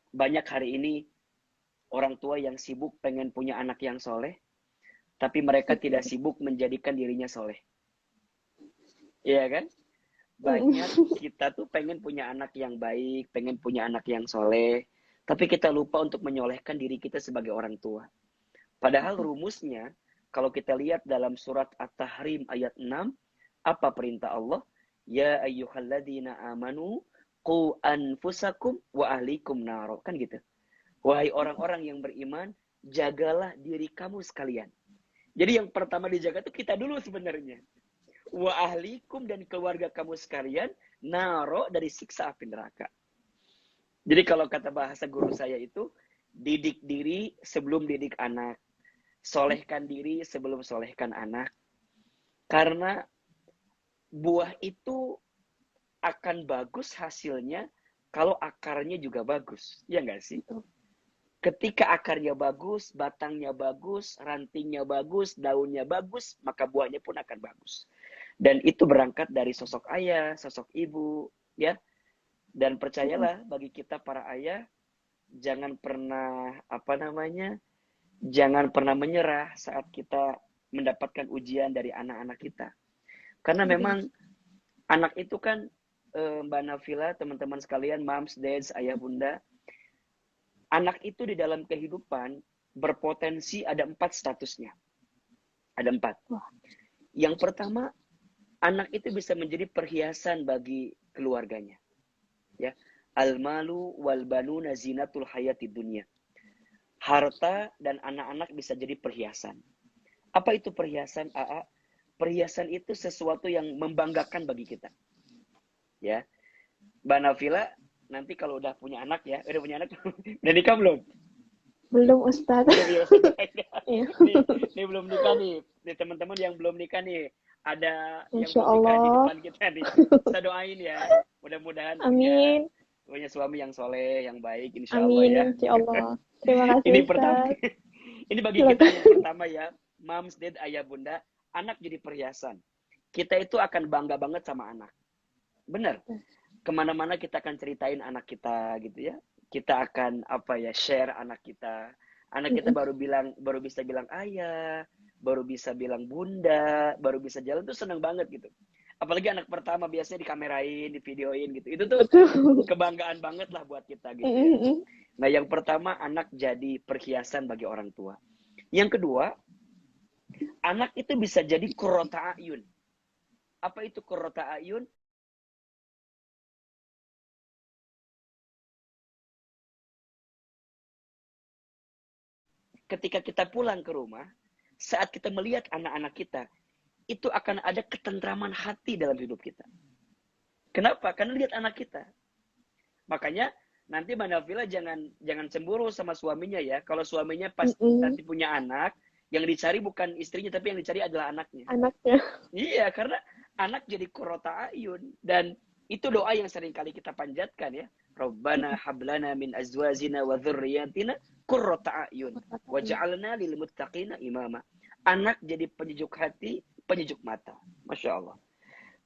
banyak hari ini orang tua yang sibuk pengen punya anak yang soleh, tapi mereka tidak sibuk menjadikan dirinya soleh. Iya kan? Banyak kita tuh pengen punya anak yang baik, pengen punya anak yang soleh, tapi kita lupa untuk menyolehkan diri kita sebagai orang tua. Padahal rumusnya, kalau kita lihat dalam surat At-Tahrim ayat 6, apa perintah Allah? Ya ayyuhalladzina amanu, qu anfusakum wa ahlikum naro. Kan gitu. Wahai orang-orang yang beriman, jagalah diri kamu sekalian. Jadi yang pertama dijaga itu kita dulu sebenarnya. Wa ahlikum, dan keluarga kamu sekalian, naro, dari siksa api neraka. Jadi kalau kata bahasa guru saya itu, didik diri sebelum didik anak. Solehkan diri sebelum solehkan anak. Karena buah itu akan bagus hasilnya kalau akarnya juga bagus. Ya nggak sih? Ketika akarnya bagus, batangnya bagus, rantingnya bagus, daunnya bagus, maka buahnya pun akan bagus. Dan itu berangkat dari sosok ayah, sosok ibu, ya. Dan percayalah, bagi kita para ayah, jangan pernah jangan pernah menyerah saat kita mendapatkan ujian dari anak-anak kita. Karena memang anak itu kan, Mbak Nafila, teman-teman sekalian, moms, dads, ayah, bunda, anak itu di dalam kehidupan berpotensi ada 4 statusnya. Ada 4. Yang pertama, anak itu bisa menjadi perhiasan bagi keluarganya. Ya, al-malu wal banuna zinatul hayatid dunya. Harta dan anak-anak bisa jadi perhiasan. Apa itu perhiasan, AA? Perhiasan itu sesuatu yang membanggakan bagi kita. Ya, Mbak Nafila, nanti kalau udah punya anak ya, udah punya anak, udah nikah belum? Belum, Ustadz. Ini belum nikah nih. Nih teman-teman yang belum nikah nih, ada yang Insya belum nikah di Allah. depan kita nih. Kita doain ya. Mudah-mudahan Amin. punya suami yang soleh, yang baik, insya Allah Amin, ya. insya Allah. Terima kasih, Ini pertama. Ustadz. Ini bagi kita Silakan. yang pertama ya. Moms, dad, ayah, bunda. Anak jadi perhiasan. Kita itu akan bangga banget sama anak. Benar. Kemana-mana kita akan ceritain anak kita gitu ya. Kita akan share anak kita. Anak kita baru bisa bilang ayah, baru bisa bilang bunda, baru bisa jalan tuh seneng banget gitu. Apalagi anak pertama biasanya dikamerain, divideoin gitu. Itu tuh Betul. kebanggaan banget lah buat kita gitu ya. Nah, yang pertama, anak jadi perhiasan bagi orang tua. Yang kedua, anak itu bisa jadi qurrata ayun. Apa itu qurrata ayun? Ketika kita pulang ke rumah, saat kita melihat anak-anak kita, itu akan ada ketentraman hati dalam hidup kita. Kenapa? Karena lihat anak kita. Makanya nanti Mbak Nafila jangan cemburu sama suaminya ya. Kalau suaminya pas nanti punya anak, yang dicari bukan istrinya, tapi yang dicari adalah anaknya. Anaknya. Iya, karena anak jadi qurrata ayun. Dan itu doa yang sering kali kita panjatkan ya. Rabbana hablana min azwajina wa dhurriyyatina qurrata ayun waj'alna lil muttaqina imama. Anak jadi penyejuk hati, penyejuk mata. Masya Allah.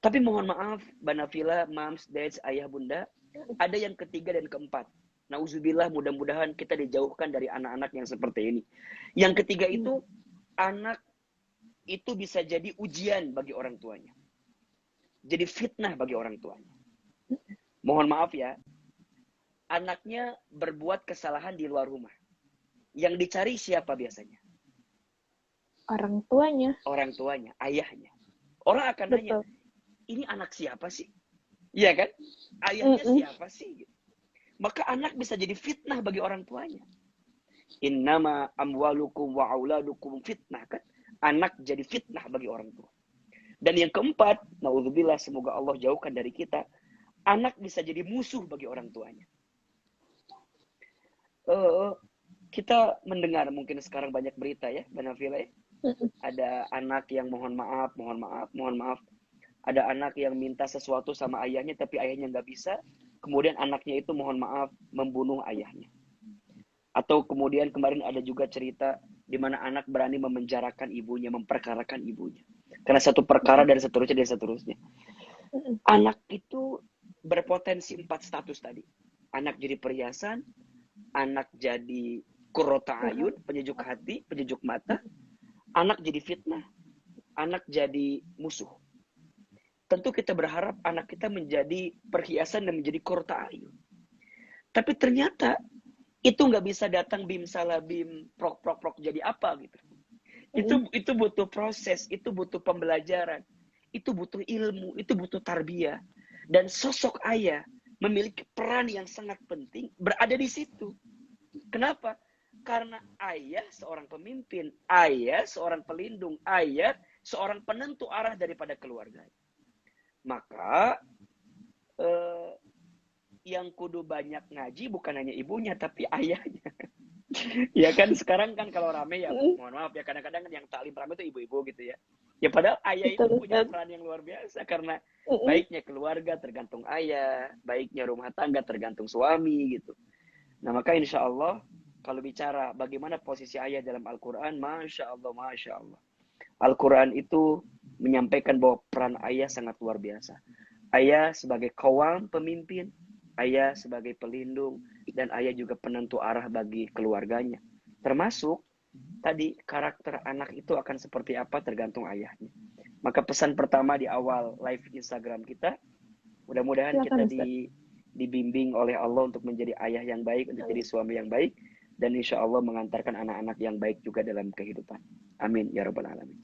Tapi mohon maaf, Mbak Nafila, moms, dads, ayah, bunda, ada yang ketiga dan keempat. Nauzubillah, mudah-mudahan kita dijauhkan dari anak-anak yang seperti ini. Yang ketiga itu, anak itu bisa jadi ujian bagi orang tuanya. Jadi fitnah bagi orang tuanya. Mohon maaf ya, anaknya berbuat kesalahan di luar rumah. Yang dicari siapa biasanya? Orang tuanya. Orang tuanya, ayahnya. Orang akan nanya, Betul. ini anak siapa sih? Iya kan? Ayahnya siapa sih? Maka anak bisa jadi fitnah bagi orang tuanya. Innama amwalukum wa auladukum fitnah, kan? Anak jadi fitnah bagi orang tua. Dan yang keempat, naudzubillah, semoga Allah jauhkan dari kita, anak bisa jadi musuh bagi orang tuanya. Kita mendengar mungkin sekarang banyak berita ya, Mbak Nafila ya. Ada anak yang mohon maaf. Ada anak yang minta sesuatu sama ayahnya, tapi ayahnya nggak bisa. Kemudian anaknya itu mohon maaf membunuh ayahnya. Atau kemudian kemarin ada juga cerita di mana anak berani memenjarakan ibunya, memperkarakan ibunya. Karena satu perkara dan seterusnya. Anak itu berpotensi 4 status tadi. Anak jadi perhiasan, anak jadi qurrata ayun, penyejuk hati, penyejuk mata, anak jadi fitnah, anak jadi musuh. Tentu kita berharap anak kita menjadi perhiasan dan menjadi qurrata ayun. Tapi ternyata itu nggak bisa datang bim salah bim prok prok prok jadi apa gitu. Itu butuh proses, itu butuh pembelajaran, itu butuh ilmu, itu butuh tarbiyah. Dan sosok ayah memiliki peran yang sangat penting berada di situ. Kenapa? Karena ayah seorang pemimpin, ayah seorang pelindung, ayah seorang penentu arah daripada keluarga. Maka yang kudu banyak ngaji bukan hanya ibunya tapi ayahnya. Ya kan sekarang kan kalau rame ya mohon maaf ya kadang-kadang yang taklim rame itu ibu-ibu gitu ya. Ya padahal ayah itu Betul, punya Ustaz. peran yang luar biasa karena baiknya keluarga tergantung ayah, baiknya rumah tangga tergantung suami gitu. Nah maka insya Allah kalau bicara bagaimana posisi ayah dalam Al-Quran, Masya Allah, Masya Allah. Al-Quran itu menyampaikan bahwa peran ayah sangat luar biasa. Ayah sebagai kawam pemimpin, ayah sebagai pelindung, dan ayah juga penentu arah bagi keluarganya. Termasuk tadi karakter anak itu akan seperti apa tergantung ayahnya. Maka pesan pertama di awal live Instagram kita, mudah-mudahan kita Silakan, Ustaz. dibimbing oleh Allah untuk menjadi ayah yang baik, untuk jadi suami yang baik, dan insya Allah mengantarkan anak-anak yang baik juga dalam kehidupan. Amin ya rabbal alamin.